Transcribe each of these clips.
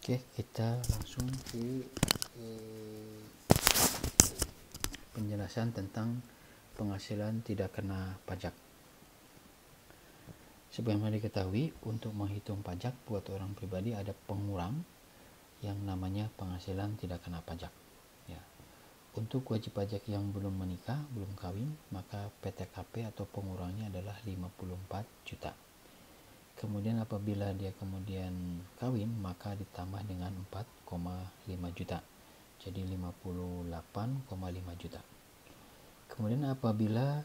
Oke, kita langsung ke penjelasan tentang penghasilan tidak kena pajak. Sebagaimana diketahui, untuk menghitung pajak buat orang pribadi ada pengurang yang namanya penghasilan tidak kena pajak. Ya. Untuk wajib pajak yang belum menikah, belum kawin, maka PTKP atau pengurangnya adalah 54 juta. Kemudian apabila dia kemudian kawin, maka ditambah dengan 4,5 juta. Jadi 58,5 juta. Kemudian apabila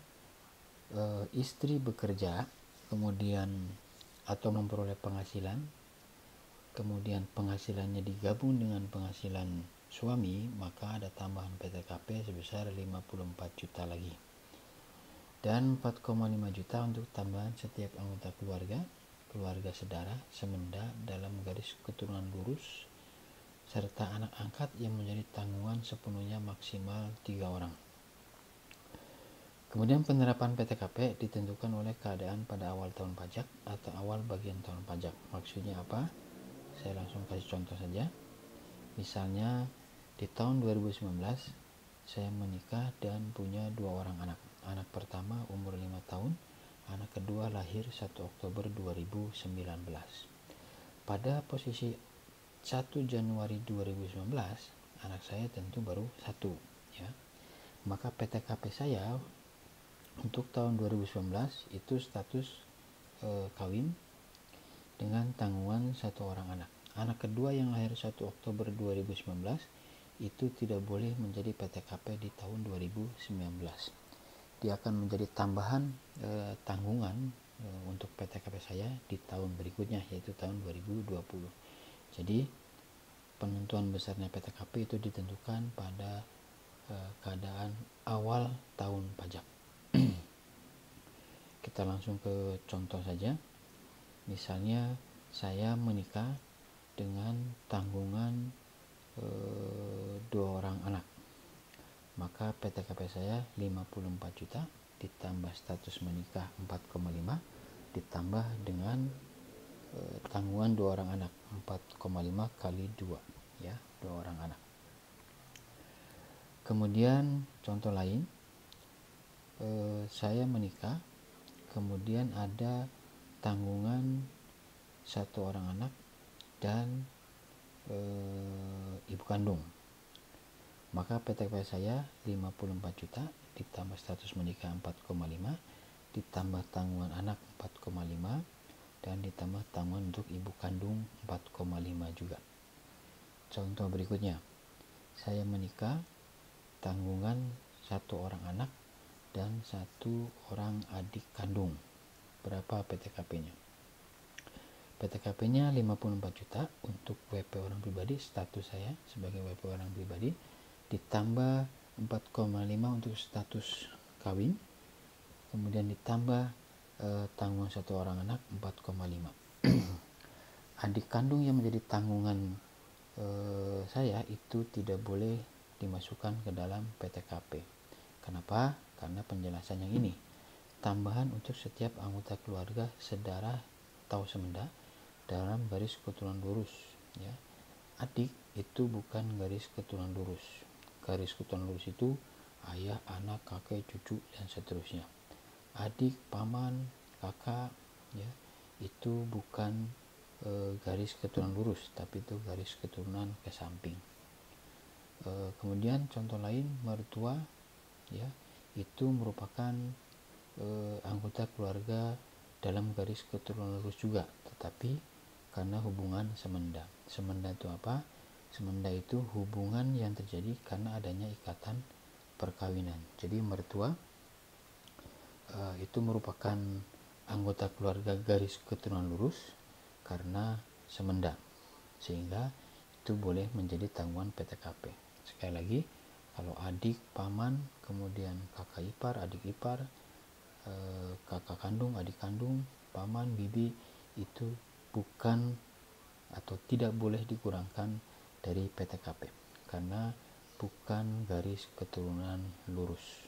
istri bekerja, kemudian atau memperoleh penghasilan, kemudian penghasilannya digabung dengan penghasilan suami, maka ada tambahan PTKP sebesar 54 juta lagi. Dan 4,5 juta untuk tambahan setiap anggota keluarga sedara, semenda dalam garis keturunan lurus, serta anak angkat yang menjadi tanggungan sepenuhnya maksimal 3 orang. Kemudian penerapan PTKP ditentukan oleh keadaan pada awal tahun pajak atau awal bagian tahun pajak. Maksudnya apa? Saya langsung kasih contoh saja. Misalnya di tahun 2019 saya menikah dan punya 2 orang anak. Anak pertama umur 5 tahun, anak kedua lahir 1 Oktober 2019. Pada posisi 1 Januari 2019, anak saya tentu baru 1, ya. Maka PTKP saya untuk tahun 2019 itu status kawin dengan tanggungan 1 orang anak. Anak kedua yang lahir 1 Oktober 2019 itu tidak boleh menjadi PTKP di tahun 2019. Dia akan menjadi tambahan tanggungan untuk PTKP saya di tahun berikutnya, yaitu tahun 2020. Jadi penentuan besarnya PTKP itu ditentukan pada keadaan awal tahun pajak. Kita langsung ke contoh saja. Misalnya saya menikah dengan tanggungan 2 orang anak, maka PTKP saya 54 juta ditambah status menikah 4,5 ditambah dengan tanggungan 2 orang anak 4,5 kali 2, ya, 2 orang anak. Kemudian contoh lain, saya menikah, kemudian ada tanggungan 1 orang anak dan ibu kandung, maka PTKP saya 54 juta ditambah status menikah 4,5 ditambah tanggungan anak 4,5 dan ditambah tanggungan untuk ibu kandung 4,5 juga. Contoh berikutnya, saya menikah, tanggungan 1 orang anak dan 1 orang adik kandung. Berapa PTKP-nya? PTKP-nya 54 juta untuk WP orang pribadi, status saya sebagai WP orang pribadi, ditambah 4,5 untuk status kawin, kemudian ditambah tanggungan 1 orang anak 4,5. Adik kandung yang menjadi tanggungan saya itu tidak boleh dimasukkan ke dalam PTKP. Kenapa? Karena penjelasan yang ini. Tambahan untuk setiap anggota keluarga sedara atau semenda dalam garis keturunan lurus, ya. Adik itu bukan garis keturunan lurus. Garis keturunan lurus itu ayah, anak, kakek, cucu, dan seterusnya. Adik, paman, kakak, ya, itu bukan garis keturunan lurus, tapi itu garis keturunan ke samping. Kemudian contoh lain, mertua, ya, itu merupakan anggota keluarga dalam garis keturunan lurus juga, tetapi karena hubungan semenda. Semenda itu apa? Semenda itu hubungan yang terjadi karena adanya ikatan perkawinan. Jadi mertua itu merupakan anggota keluarga garis keturunan lurus karena semenda, sehingga itu boleh menjadi tanggungan PTKP. Sekali lagi, kalau adik, paman, kemudian kakak ipar, adik ipar, kakak kandung, adik kandung, paman, bibi, itu bukan atau tidak boleh dikurangkan dari PTKP karena bukan garis keturunan lurus.